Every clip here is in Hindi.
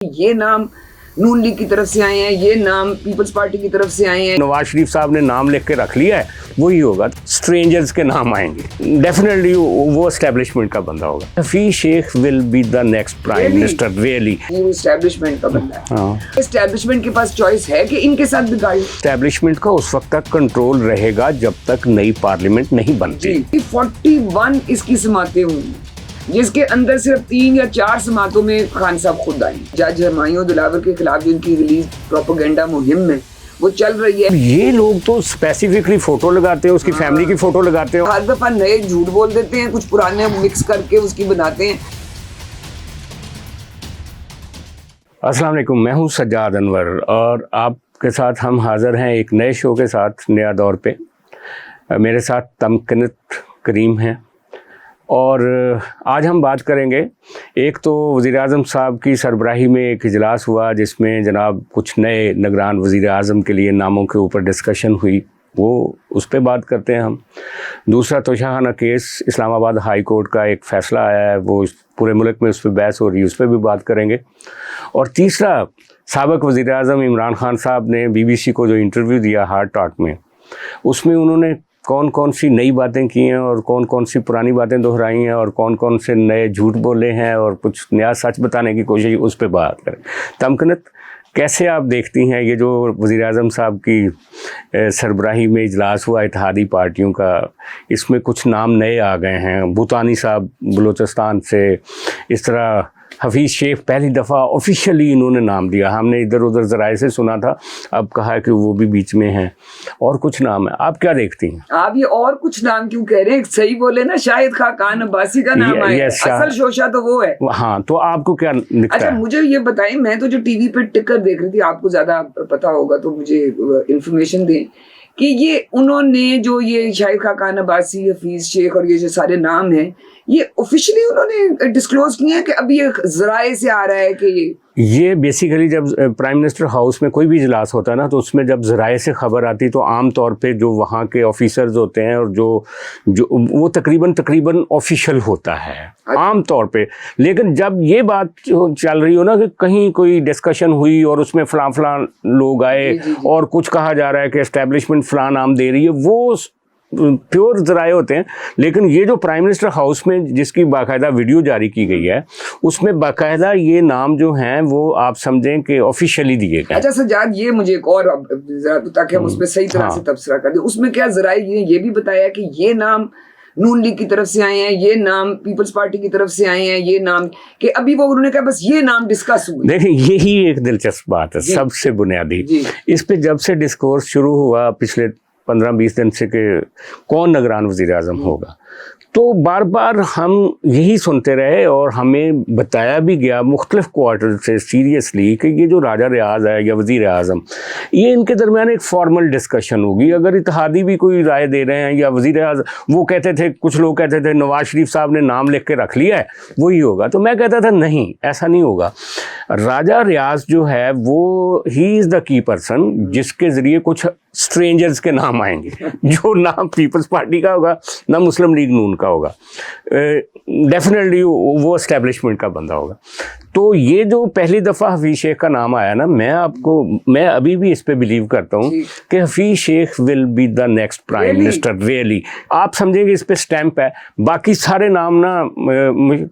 ये नाम नून लीग की तरफ से आए हैं, ये नाम पीपल्स पार्टी की तरफ से आए हैं। नवाज शरीफ साहब ने नाम लिख के रख लिया है, वही होगा। स्ट्रेंजर्स के नाम आएंगे, डेफिनेटली वो एस्टेब्लिशमेंट का बंदा होगा। Hafeez Sheikh will be the next prime minister, really. ये एस्टेब्लिशमेंट का बंदा है। हाँ, एस्टेब्लिशमेंट के पास चॉइस है कि इनके साथ बिगाड़ी। एस्टेब्लिशमेंट का उस वक्त तक कंट्रोल रहेगा जब तक नई पार्लियामेंट नहीं बनती। 41 इसकी समातें हुई, जिसके अंदर सिर्फ 3 या 4 समातों में खान साहब खुद आए। जज हुमायूं दिलावर के खिलाफ जो इनकी रिलीज प्रोपेगेंडा मुहिम है वो चल रही है। ये लोग तो स्पेसिफिकली फोटो लगाते हैं, उसकी फैमिली की फोटो लगाते हैं, हर दफा नए झूठ बोल देते हैं, कुछ पुराने मिक्स करके उसकी बनाते हैं। अस्सलाम वालेकुम, मैं हूं सज्जाद अनवर और आपके साथ हम हाजिर हैं एक नए शो के साथ, नया दौर पे। मेरे साथ तमकिनत करीम हैं और आज हम बात करेंगे। एक तो वज़ीर-ए-आज़म साहब की सरबराही में एक इजलास हुआ जिसमें जनाब कुछ नए निगरान वज़ीर-ए-आज़म के लिए नामों के ऊपर डिस्कशन हुई, वो उस पर बात करते हैं हम। दूसरा Toshakhana case, Islamabad high court का एक फ़ैसला आया है, वो पूरे मुल्क में उस पर बहस हो रही है, उस पर भी बात करेंगे। और तीसरा, साबिक़ वज़ीर-ए-आज़म इमरान खान साहब ने BBC को जो इंटरव्यू दिया हार्ड टॉक में, उसमें उन्होंने कौन कौन सी नई बातें की हैं और कौन कौन सी पुरानी बातें दोहराई हैं और कौन कौन से नए झूठ बोले हैं और कुछ नया सच बताने की कोशिश, उस पर बात करें। तमकिनत, कैसे आप देखती हैं ये जो वज़ीर-ए-आज़म साहब की सरबराही में इजलास हुआ इत्तेहादी पार्टियों का, इसमें कुछ नाम नए आ गए हैं। भूटानी साहब बलूचिस्तान से, इस तरह हफीज़ शेख पहली दफ़ा ऑफिशियली इन्होंने नाम दिया, हमने इधर उधर ज़राए से सुना था, अब कहा है कि वो भी बीच में हैं और कुछ नाम है। आप क्या देखती हैं? आप ये और कुछ नाम क्यों कह रहे हैं? सही बोले ना, शाहिद खान अब्बासी का नाम है, असल शोशा तो वो है। हाँ, तो आपको क्या दिखता अच्छा, है? मुझे ये बताएं, मैं तो जो टीवी पे टिकर देख रही थी, आपको ज्यादा पता होगा तो मुझे इंफॉर्मेशन दें कि ये उन्होंने जो ये शाहिद खान अब्बासी, हफीज शेख और ये जो सारे नाम हैं, ये ऑफिशियली उन्होंने डिस्क्लोज किए हैं कि अभी ये ज़राए से आ रहा है कि ये बेसिकली जब प्राइम मिनिस्टर हाउस में कोई भी इजलास होता है ना, तो उसमें जब ज़राए से ख़बर आती तो आम तौर पे जो वहाँ के ऑफिसर्स होते हैं और जो वो तकरीबन ऑफिशियल होता है आम तौर पे। लेकिन जब ये बात चल रही हो ना कि कहीं कोई डिस्कशन हुई और उसमें फ़लाँ लोग आए और कुछ कहा जा रहा है कि एस्टेब्लिशमेंट फ़लाँ नाम दे रही है, वो प्योर ज़राए होते हैं। लेकिन ये जो प्राइम मिनिस्टर हाउस में जिसकी बाकायदा वीडियो जारी की गई है, उसमें बाकायदा ये नाम जो हैं वो आप समझें कि ऑफिशियली दिए गए। अच्छा सज्जाद, ये मुझे एक और ताकि हम उसमें सही तरह से तबसरा कर दें, उसमें क्या ज़राए ये भी बताया कि ये नाम नून लीग की तरफ से आए हैं, ये नाम पीपल्स पार्टी की तरफ से आए हैं, ये नाम कि अभी वो उन्होंने कहा बस ये नाम डिस्कस हुए। देखिए, यही एक दिलचस्प बात है सबसे बुनियादी। इस पे जब से डिस्कोर्स शुरू हुआ पिछले 15-20 दिन से कि कौन निगरान वज़ीर-ए-आज़म होगा, तो बार बार हम यही सुनते रहे और हमें बताया भी गया मुख्तलिफ क्वार्टर से सीरियसली कि ये जो राजा रियाज है या वज़ीर-ए-आज़म, ये इनके दरमियान एक फॉर्मल डिस्कशन होगी। अगर इत्तेहादी भी कोई राय दे रहे हैं या वज़ीर-ए-आज़म, वो कहते थे, कुछ लोग कहते थे नवाज शरीफ साहब ने नाम लिख के रख लिया है, वही होगा। तो मैं कहता था नहीं, ऐसा नहीं होगा। राजा रियाज जो है वो he is the key person जिसके ज़रिए कुछ स्ट्रेंजर्स के नाम आएंगे, जो नाम पीपल्स पार्टी का होगा ना मुस्लिम लीग नून का होगा, डेफिनेटली वो एस्टेब्लिशमेंट का बंदा होगा। तो ये जो पहली दफ़ा हफीज़ शेख का नाम आया ना, मैं अभी भी इस पे बिलीव करता हूँ कि Hafeez Sheikh will be the next prime minister, really. आप समझेंगे इस पे स्टैंप है। बाकी सारे नाम ना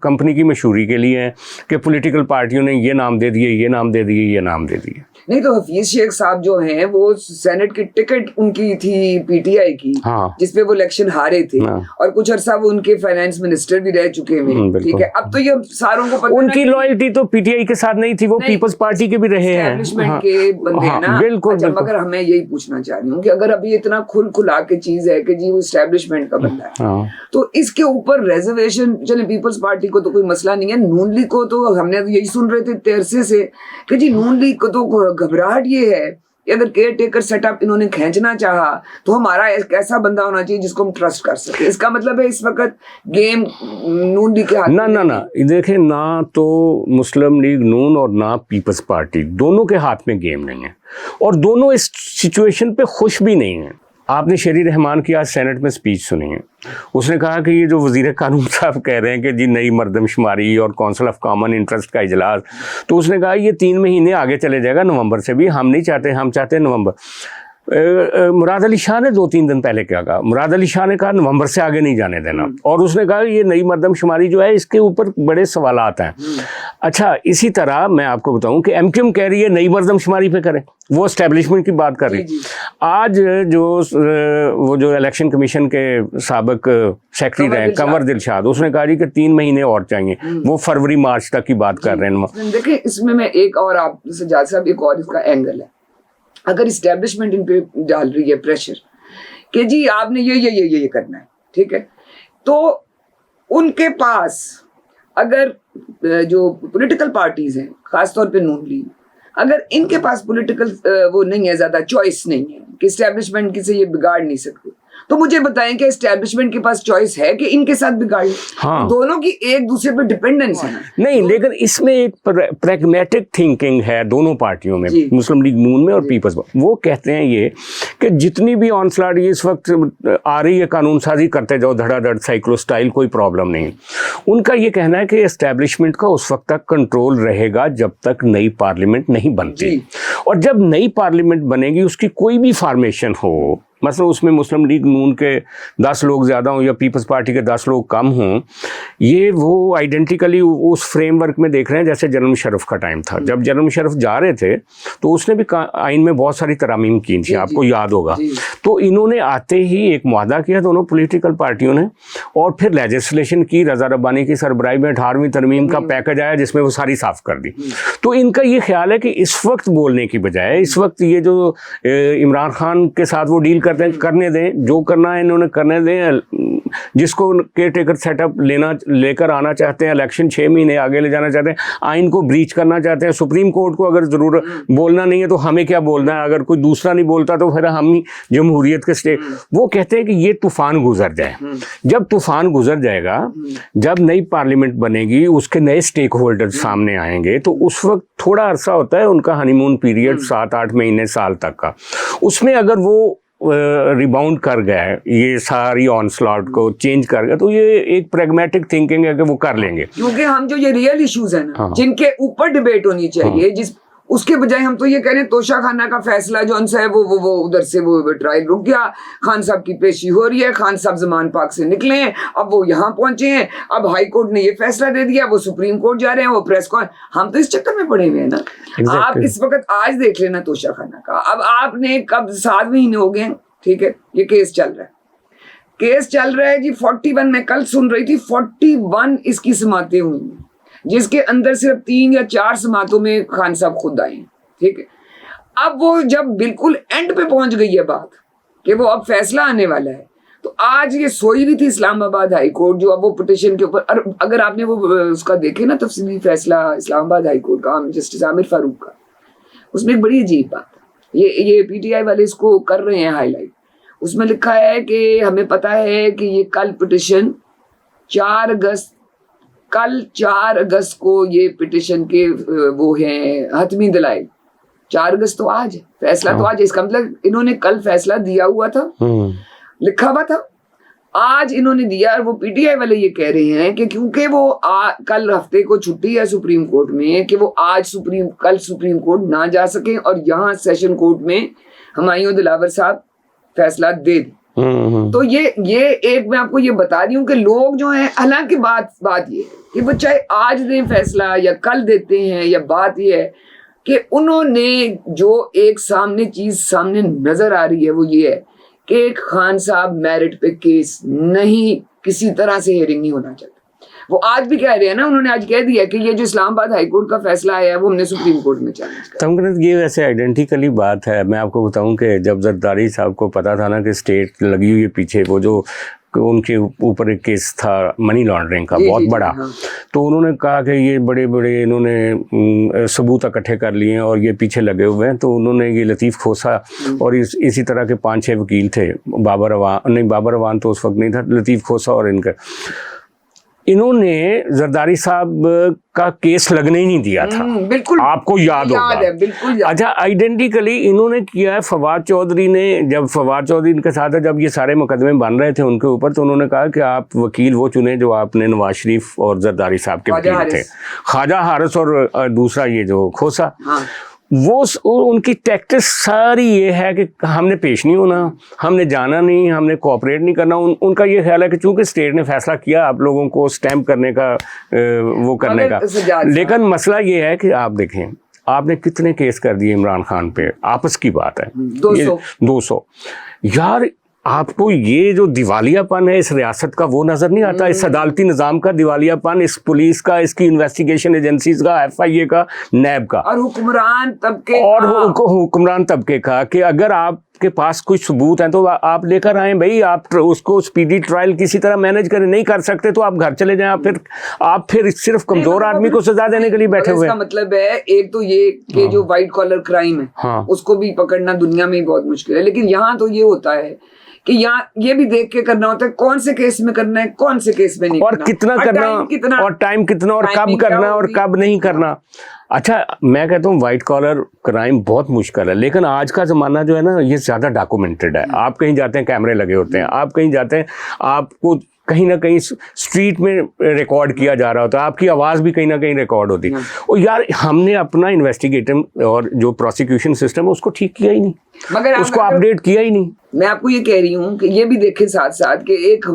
कंपनी की मशहूरी के लिए हैं कि पॉलिटिकल पार्टियों ने ये नाम दे दिए, ये नाम दे दिए, ये नाम दे दिए। नहीं तो हफीज शेख साहब जो हैं वो सेनेट की टिकट उनकी थी PTI की, हाँ, जिसपे वो इलेक्शन हारे थे, हाँ, और कुछ अरसा वो उनके फाइनेंस मिनिस्टर भी रह चुके हैं। ठीक है, अब तो ये सारों को पता उनकी लॉयल्टी तो PTI के साथ नहीं थी, वो पीपल्स पार्टी के भी रहे हैं, एस्टैब्लिशमेंट के बंदे हैं ना। बिल्कुल। अच्छा, मगर हमें यही पूछना चाह रही हूँ कि अगर अभी इतना खुला के चीज है कि जी वो एस्टैब्लिशमेंट का बंदा है, हाँ, तो इसके ऊपर रेजर्वेशन, चले पीपल्स पार्टी को तो कोई मसला नहीं है, नून लीग को तो हमने यही सुन रहे थे तेरसे से कि जी नून लीग को तो घबराहट ये है कि अगर केयर टेकर सेटअप इन्होंने खींचना चाहा तो हमारा एक ऐसा बंदा होना चाहिए जिसको हम ट्रस्ट कर सके। इसका मतलब है इस वक्त गेम नून लीग के हाथ में ना देखें, ना तो मुस्लिम लीग नून और ना पीपल्स पार्टी, दोनों के हाथ में गेम नहीं है और दोनों इस सिचुएशन पे खुश भी नहीं है। आपने शेरी रहमान की आज सेनेट में स्पीच सुनी है। उसने कहा कि ये जो वज़ीर कानून साहब कह रहे हैं कि जी नई मरदमशुमारी और काउंसिल ऑफ कॉमन इंटरेस्ट का इजलास, तो उसने कहा ये 3 महीने आगे चले जाएगा, नवंबर से भी हम नहीं चाहते, हम चाहते हैं नवंबर। मुराद अली शाह ने 2-3 दिन पहले क्या कहा, मुराद अली शाह ने कहा नवंबर से आगे नहीं जाने देना, और उसने कहा ये नई मरदमशुमारी जो है इसके ऊपर बड़े सवालात हैं। अच्छा, इसी तरह मैं आपको बताऊं कि एमक्यूएम कह रही है नई मरदमशुमारी पे करें, वो एस्टेब्लिशमेंट की बात कर रही है। आज वो जो इलेक्शन कमीशन के साबिक सेक्रेटरी रहे कंवर दिलशाद, उसने कहा जी कि 3 महीने और चाहिए, वो फरवरी मार्च तक की बात कर रहे हैं। देखिए इसमें मैं एक और आप सज्जाद साहब एक और इसका एंगल है, अगर इस्टेब्लिशमेंट इन पे डाल रही है प्रेशर कि जी आपने ये करना है, ठीक है, तो उनके पास अगर जो पॉलिटिकल पार्टीज हैं, खासतौर पे नून लीग, अगर इनके पास पॉलिटिकल वो नहीं है, ज्यादा चॉइस नहीं है कि इस्टेब्लिशमेंट की से ये बिगाड़ नहीं सकते, तो मुझे बताएं कि इस्टेब्लिशमेंट के पास चॉइस है कि इनके साथ बिगाड़? हाँ। तो दोनों की एक दूसरे पर डिपेंडेंस है नहीं, लेकिन इसमें एक प्रैग्मेटिक थिंकिंग है दोनों पार्टियों में, मुस्लिम लीग नून में और पीपल्स। वो कहते हैं ये कि जितनी भी ऑनस्लॉट इस वक्त आ रही है, कानून साजी करते जाओ धड़ाधड़ साइक्लो स्टाइल, कोई प्रॉब्लम नहीं। उनका ये कहना है कि एस्टेब्लिशमेंट का उस वक्त तक कंट्रोल रहेगा जब तक नई पार्लियामेंट नहीं बनती, और जब नई पार्लियामेंट बनेगी उसकी कोई भी फॉर्मेशन हो, मतलब उसमें मुस्लिम लीग नून के 10 लोग ज़्यादा हों या पीपल्स पार्टी के 10 लोग कम हों, ये वो आइडेंटिकली उस फ्रेमवर्क में देख रहे हैं जैसे जनरल मुशर्रफ का टाइम था। जब जनरल मुशर्रफ जा रहे थे तो उसने भी आइन में बहुत सारी तरामीम की थी, आपको याद होगा। तो इन्होंने आते ही एक मुआहदा किया दोनों पॉलिटिकल पार्टियों ने, और फिर लेजिस्लेशन की, रजा रब्बानी की सरबराही में 18वीं तरमीम का पैकेज आया जिसमें वो सारी साफ कर दी। तो इनका ये ख्याल है कि इस वक्त बोलने की बजाय इस वक्त ये जो इमरान खान के साथ वो डील करते हैं, करने दें, जो करना है इन्होंने करने दें, जिसको केयर टेकर सेटअप लेकर आना चाहते हैं, इलेक्शन 6 महीने आगे ले जाना चाहते हैं, आइन को ब्रीच करना चाहते हैं, सुप्रीम कोर्ट को अगर जरूरत बोलना नहीं है तो हमें क्या बोलना है, अगर कोई दूसरा नहीं बोलता तो फिर हम ही जमहूरियत के स्टेट। वो कहते हैं कि ये तूफान गुजर जाए। जब तूफान गुजर जाएगा, जब नई पार्लियामेंट बनेगी, उसके नए स्टेक होल्डर सामने आएंगे, तो उस वक्त थोड़ा अरसा होता है उनका हनीमून पीरियड, 7-8 महीने साल तक का, उसमें अगर वो रिबाउंड कर गया है, ये सारी ऑनस्लॉट को चेंज कर गया, तो ये एक प्रैग्मेटिक थिंकिंग है कि वो कर लेंगे। क्योंकि हम जो ये रियल इश्यूज हैं ना, जिनके ऊपर डिबेट होनी चाहिए, जिस उसके बजाय हम तो ये कह रहे हैं तोशा खाना का फैसला जो उनसे है वो उधर से वो ट्रायल रुक गया, खान साहब की पेशी हो रही है, खान साहब जमान पाक से निकले हैं, अब वो यहाँ पहुंचे हैं, अब हाई कोर्ट ने ये फैसला दे दिया, वो सुप्रीम कोर्ट जा रहे हैं, वो प्रेस कॉन, हम तो इस चक्कर में पड़े हुए हैं ना। आप इस वक्त आज देख लेना तोशा खाना का, अब आपने कब 7 महीने हो गए, ठीक है, ये केस चल रहा है जी। 41 में कल सुन रही थी, 41 इसकी समातें हुई, जिसके अंदर सिर्फ 3 या 4 समातों में खान साहब खुद आए, ठीक है। अब वो जब बिल्कुल एंड पे पहुंच गई है बात कि वो अब फैसला आने वाला है, तो आज ये सोई हुई थी इस्लामाबाद हाई कोर्ट, जो अब वो पिटिशन के ऊपर, अगर आपने वो उसका देखे ना तफसीली फैसला इस्लामाबाद हाई कोर्ट का, जस्टिस आमिर फारूक का, उसमें एक बड़ी अजीब बात, ये पीटीआई वाले इसको कर रहे हैं हाईलाइट। उसमें लिखा है कि हमें पता है कि ये कल पिटिशन 4 अगस्त को ये पिटिशन के वो हैं हतमी दलाइल, 4 अगस्त तो आज है, फैसला तो आज है, इसका मतलब इन्होंने कल फैसला दिया हुआ था, लिखा हुआ था, आज इन्होंने दिया। और वो पीटीआई वाले ये कह रहे हैं कि क्योंकि वो कल हफ्ते को छुट्टी है सुप्रीम कोर्ट में, कि वो आज कल सुप्रीम कोर्ट ना जा सके और यहाँ सेशन कोर्ट में हुमायूं दिलावर साहब फैसला दे दें। तो ये एक मैं आपको ये बता रही हूँ कि लोग जो हैं, हालांकि बात ये कि वो चाहे आज दें फैसला या कल देते हैं, या बात ये है कि उन्होंने जो एक चीज सामने नजर आ रही है वो ये है कि खान साहब मेरिट पे केस नहीं, किसी तरह से हेयरिंग नहीं होना चाहिए। वो आज भी कह रहे हैं ना, उन्होंने आज कह दिया कि ये जो इस्लामाबाद हाई कोर्ट का फैसला आया है वो हमने सुप्रीम कोर्ट में चैलेंज किया। ये वैसे आइडेंटिकली बात है। मैं आपको बताऊं कि जब जरदारी साहब को पता था ना कि स्टेट लगी हुई है पीछे, वो जो उनके ऊपर एक केस था मनी लॉन्ड्रिंग का बहुत बड़ा, हाँ। तो उन्होंने कहा कि ये बड़े बड़े इन्होंने सबूत इकट्ठे कर लिए हैं और ये पीछे लगे हुए हैं। तो उन्होंने ये लतीफ़ खोसा और इसी तरह के 5-6 वकील थे, बाबर अवान तो उस वक्त नहीं था, लतीफ़ खोसा और इनका इन्होंने जरदारी साहब का केस लगने ही नहीं दिया था। बिल्कुल आपको याद होगा। बिल्कुल याद। अच्छा, आइडेंटिकली इन्होंने किया है। फवाद चौधरी ने, जब फवाद चौधरी के साथ जब ये सारे मुकदमे बन रहे थे उनके ऊपर, तो उन्होंने कहा कि आप वकील वो चुने जो आपने नवाज शरीफ और जरदारी साहब के वकील थे, ख्वाजा हारिस और दूसरा ये जो खोसा। हाँ। वो उनकी टैक्टिस सारी ये है कि हमने पेश नहीं होना, हमने जाना नहीं, हमने कोऑपरेट नहीं करना। उनका ये ख्याल है कि चूंकि स्टेट ने फैसला किया आप लोगों को स्टैंप करने का, वो करने का, लेकिन मसला ये है कि आप देखें आपने कितने केस कर दिए इमरान खान पे, आपस की बात है 200 यार। आपको ये जो दिवालियापन है इस रियासत का वो नजर नहीं आता, इस अदालती निज़ाम का दिवालियापन, इस पुलिस का, इसकी इन्वेस्टिगेशन एजेंसीज का, FIA का, नैब का, और हुक्मरान तबके और हुक्मरान तबके का, कि अगर आपके पास कुछ सबूत हैं तो आप लेकर आए भाई, आप उसको स्पीडी ट्रायल किसी तरह मैनेज करें। नहीं कर सकते तो आप घर चले जाएं। आप फिर सिर्फ कमजोर आदमी को सजा देने के लिए बैठे हुए हैं। इसका मतलब है एक तो ये कि जो व्हाइट कॉलर क्राइम है उसको भी पकड़ना दुनिया में बहुत मुश्किल है, लेकिन यहाँ तो ये होता है कि यहाँ ये भी देख के करना होता है कौन से केस में करना है, कौन से केस में नहीं और कितना करना, और टाइम कितना, और कब करना और कब नहीं करना। अच्छा, मैं कहता हूँ व्हाइट कॉलर क्राइम बहुत मुश्किल है, लेकिन आज का ज़माना जो है ना ये ज़्यादा डॉक्यूमेंटेड है। आप कहीं जाते हैं कैमरे लगे होते हैं, आप कहीं जाते हैं आपको कहीं ना कहीं स्ट्रीट में रिकॉर्ड किया जा रहा होता है, आपकी आवाज़ भी कहीं ना कहीं रिकॉर्ड होती है। और यार हमने अपना इन्वेस्टिगेटिव और जो प्रोसिक्यूशन सिस्टम है उसको ठीक किया ही नहीं, मगर उसको अपडेट किया ही नहीं। मैं आपको ये कह रही हूँ कि ये भी देखें साथ साथ कि एक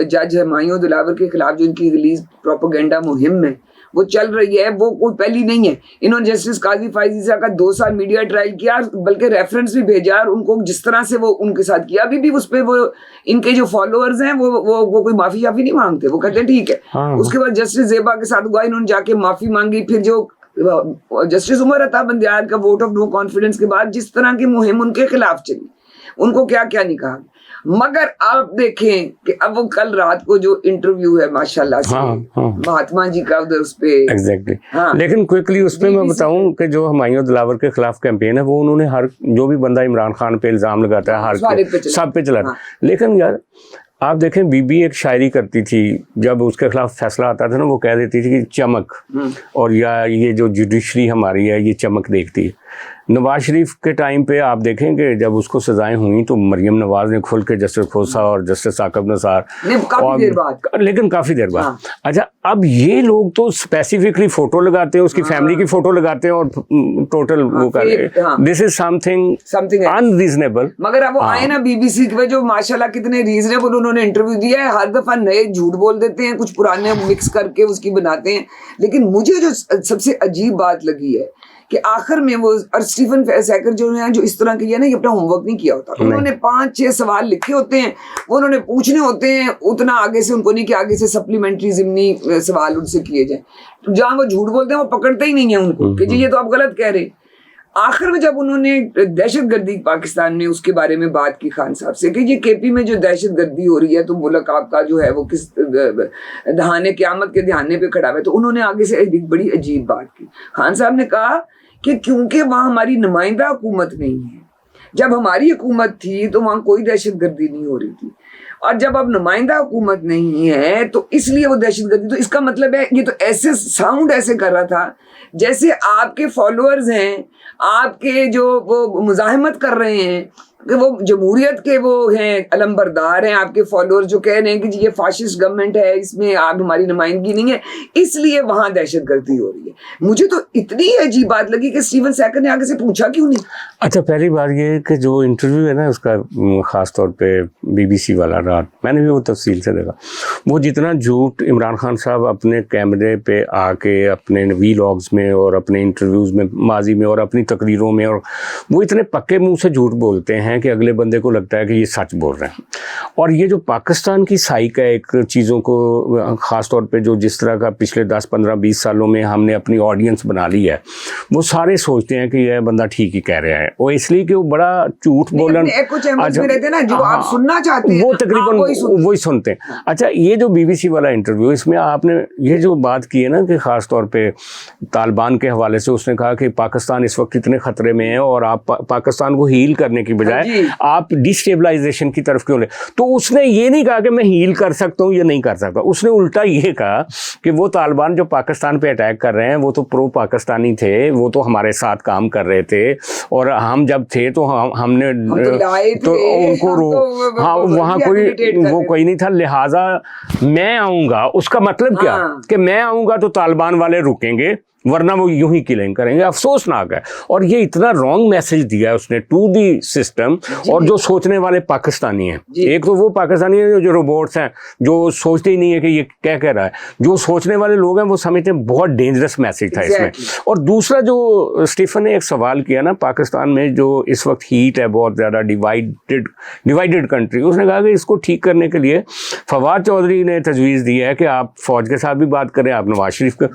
जज हुमायूं दिलावर के खिलाफ जो इनकी रिलीज प्रोपेगेंडा मुहिम है वो चल रही है, वो कोई पहली नहीं है। इन्होंने जस्टिस काजी फाइजी का 2 साल मीडिया ट्रायल किया, बल्कि रेफरेंस भी भेजा, और उनको जिस तरह से वो उनके साथ किया, अभी भी उस पर वो इनके जो फॉलोअर्स हैं वो कोई माफी शाफी नहीं मांगते, वो कहते हैं ठीक है। हाँ। उसके बाद जस्टिस जेबा के साथ हुआ, इन्होंने जाके माफी मांगी। फिर जो जस्टिस उमर अता बंदियाल का वोट ऑफ नो कॉन्फिडेंस के बाद जिस तरह की मुहिम उनके खिलाफ चली, उनको क्या क्या नहीं कहा। मगर आप देखें कि अब वो कल रात को जो इंटरव्यू है माशाल्लाह से महात्मा जी का उधर उस पे एग्जैक्टली लेकिन क्विकली उस पे मैं बताऊं कि जो हुमायूं दिलावर के खिलाफ कैंपेन है वो उन्होंने हर जो भी बंदा इमरान खान पे इल्जाम लगाता है हर सब पे चला। लेकिन यार आप देखें बीबी एक शायरी करती थी, जब उसके खिलाफ फैसला आता था ना वो कह देती थी कि चमक, और या ये जो जुडिशरी हमारी है ये चमक देखती है। नवाज शरीफ के टाइम पे आप देखें कि जब उसको सजाएं हुई तो मरियम नवाज ने खुल के जस्टिस खोसा और जस्टिस आकब नसार, लेकिन काफ़ी देर बाद। अच्छा, अब ये लोग तो स्पेसिफिकली फ़ोटो लगाते हैं, उसकी फैमिली की फ़ोटो लगाते हैं और टोटल वो कर रहे हैं। This is something unreasonable. मगर अब वो आए ना BBC पे जो माशाल्लाह कितने रीजनेबल उन्होंने इंटरव्यू दिया है, हर दफ़ा नए झूठ बोल देते हैं, कुछ पुराने मिक्स करके उसकी बनाते हैं। लेकिन मुझे जो सबसे अजीब बात लगी है कि आखिर में वो, और स्टीफन सैकर जो है जो इस तरह की है ना, ये अपना होमवर्क नहीं किया होता। उन्होंने 5-6 सवाल लिखे होते हैं, वो उन्होंने पूछने होते हैं, उतना आगे से उनको नहीं कि आगे से सप्लीमेंट्री ज़िमनी सवाल उनसे किए जाए। तो जहाँ वो झूठ बोलते हैं वो पकड़ते ही नहीं है उनको कि जी ये तो आप गलत कह रहे हैं। आखिर में जब उन्होंने दहशतगर्दी पाकिस्तान में उसके बारे में बात की खान साहब से कि ये KP में जो दहशतगर्दी हो रही है तो मुल्क आपका जो है वो किस दहाने क़यामत के दहाने पे खड़ा है, तो उन्होंने आगे से एक बड़ी अजीब बात की। खान साहब ने कहा कि क्योंकि वहाँ हमारी नुमाइंदा हुकूमत नहीं है, जब हमारी हुकूमत थी तो वहाँ कोई दहशतगर्दी नहीं हो रही थी, और जब अब नुमाइंदा हुकूमत नहीं है तो इसलिए वो दहशतगर्दी। तो इसका मतलब है ये तो ऐसे साउंड ऐसे कर रहा था जैसे आपके फॉलोअर्स हैं, आपके जो वो मुजाहिमत कर रहे हैं कि वो जमहूरियत के वो हैं, अलमबरदार हैं, आपके फॉलोअर्स जो कह रहे हैं कि जी ये फाशिस्ट गवर्नमेंट है, इसमें आप हमारी नुमाइंदगी नहीं है, इसलिए वहाँ दहशतगर्दी हो रही है। मुझे तो इतनी अजीब बात लगी कि स्टीफन सैकर ने आगे से पूछा क्यों नहीं। अच्छा, पहली बात ये कि जो इंटरव्यू है ना उसका ख़ास तौर पे BBC वाला रात मैंने भी वो तफसील से देखा, वो जितना झूठ इमरान खान साहब अपने कैमरे पे आके अपने वीलॉग्स में और अपने इंटरव्यूज़ में माजी में और अपनी तकरीरों में, और वो इतने पक्के मुँह से झूठ बोलते हैं कि अगले बंदे को लगता है कि ये सच बोल रहे हैं। और ये जो पाकिस्तान की साइक है एक चीज़ों को ख़ास तौर पे जो जिस तरह का पिछले 10, 15, 20 सालों में हमने अपनी ऑडियंस बना ली है, वो सारे सोचते हैं कि यह बंदा ठीक ही कह रहा है, वो इसलिए कि वो बड़ा झूठ बोलन आप सुनना चाहते हैं वो तकरीबन वही सुनते हैं। अच्छा, ये जो BBC वाला इंटरव्यू, इसमें आपने ये जो बात की है ना कि ख़ास तौर पे तालिबान के हवाले से उसने कहा कि पाकिस्तान इस वक्त इतने ख़तरे में है और आप पाकिस्तान को हील करने की बजाय है, आप डिस्टेबलाइजेशन की तरफ क्यों ले? तो उसने ये नहीं कहा कि मैं हील कर सकता हूँ या नहीं कर सकता, उसने उल्टा ये कहा कि वो तालिबान जो पाकिस्तान पे अटैक कर रहे हैं वो तो प्रो पाकिस्तानी थे, वो तो हमारे साथ काम कर रहे थे, और हम जब थे तो हमने तो उनको हाँ वहाँ कोई नहीं था, लिहाजा मैं आऊँगा। उसका मतलब क्या कि मैं आऊँगा तो तालिबान वाले रुकेंगे, वरना वो यूं ही किलिंग करेंगे। अफसोसनाक है। और ये इतना रॉन्ग मैसेज दिया है उसने टू दी सिस्टम और जो सोचने वाले पाकिस्तानी हैं। एक तो वो पाकिस्तानी है जो रोबोट्स हैं, जो सोचते ही नहीं है कि ये क्या कह रहा है। जो सोचने वाले लोग हैं वो समझते हैं बहुत डेंजरस मैसेज था इसमें। और दूसरा जो स्टीफन ने एक सवाल किया ना, पाकिस्तान में जो इस वक्त हीट है बहुत ज़्यादा, डिवाइडेड कंट्री, उसने कहा कि इसको ठीक करने के लिए फवाद चौधरी ने तजवीज़ दी है कि आप फौज के साथ भी बात करें, आप नवाज शरीफ का।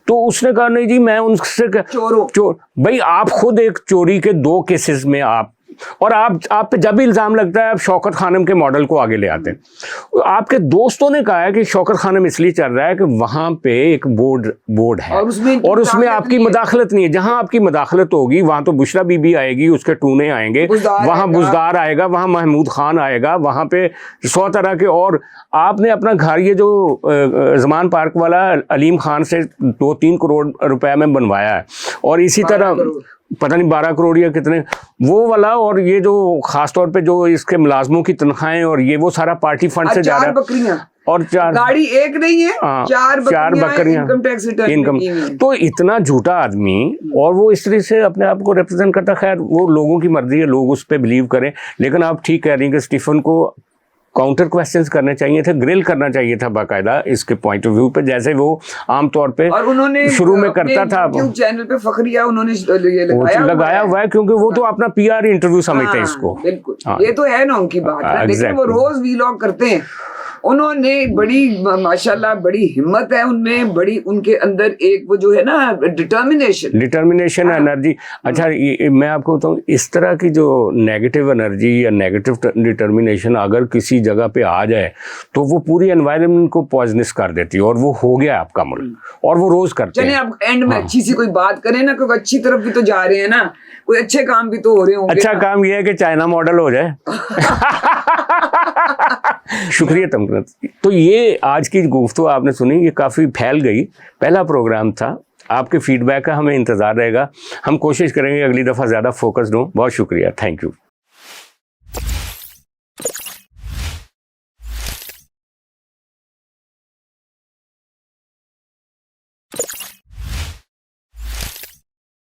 तो उसने कहा नहीं जी, मैं उनसे भाई आप खुद एक चोरी के 2 केसेस में आप पे जब भी इल्जाम लगता है आप शौकत खानम के मॉडल को आगे ले आते हैं। आपके दोस्तों ने कहा है कि शौकत खानम इसलिए चल रहा है कि वहां पे एक बोर्ड है और उसमें आपकी मदाखलत नहीं है। जहां आपकी मदाखलत होगी वहां तो बुशरा बीबी आएगी, उसके टूने आएंगे, वहां बुजदार आएगा, वहां महमूद खान आएगा, वहां पे 100 तरह के। और आपने अपना घर ये जो जमान पार्क वाला अलीम खान से 2-3 करोड़ रुपए में बनवाया है, और इसी तरह पता नहीं 12 करोड़ या कितने वो वाला, और ये जो खास तौर पे जो इसके मुलाजमों की तनख्वाहें और ये वो सारा पार्टी फंड से जा रहा है। बकरियां और 4 गाड़ी एक नहीं है, 4 बकरियां इनकम टैक्स रिटर्न। तो इतना झूठा आदमी, और वो इस तरह से अपने आप को रिप्रेजेंट करता। खैर वो लोगों की मर्जी है, लोग उस पर बिलीव करें, लेकिन आप ठीक कह रही हैं कि स्टीफन को काउंटर क्वेश्चंस करने चाहिए थे, ग्रिल करना चाहिए था बाकायदा इसके पॉइंट ऑफ व्यू पे, जैसे वो आमतौर पे और उन्होंने शुरू में करता था। चैनल पे फखरिया उन्होंने लगाया हुआ है, क्योंकि वो तो अपना पीआर इंटरव्यू समझते हैं इसको। बिल्कुल, ये तो है ना उनकी बात, लेकिन वो रोज वीलॉग करते हैं। उन्होंने बड़ी माशाल्लाह बड़ी हिम्मत है उनमें, बड़ी उनके अंदर एक वो जो है ना डिटर्मिनेशन एनर्जी। अच्छा मैं आपको बताऊं, इस तरह की जो नेगेटिव एनर्जी या नेगेटिव डिटर्मिनेशन अगर किसी जगह पे आ जाए तो वो पूरी एनवायरनमेंट को पॉइजनस कर देती है, और वो हो गया आपका मुल्क, और वो रोज करते हैं। चलिए अब एंड में अच्छी सी कोई बात करें ना, क्योंकि अच्छी तरफ भी तो जा रहे हैं ना, कोई अच्छे काम भी तो हो रहे होंगे। अच्छा काम ये है कि चाइना मॉडल हो जाए। शुक्रिया तमकिनत। तो ये आज की गुफ्तगू आपने सुनी, ये काफ़ी फैल गई, पहला प्रोग्राम था। आपके फीडबैक का हमें इंतज़ार रहेगा, हम कोशिश करेंगे अगली दफ़ा ज़्यादा फोकस्ड हों। बहुत शुक्रिया, थैंक यू।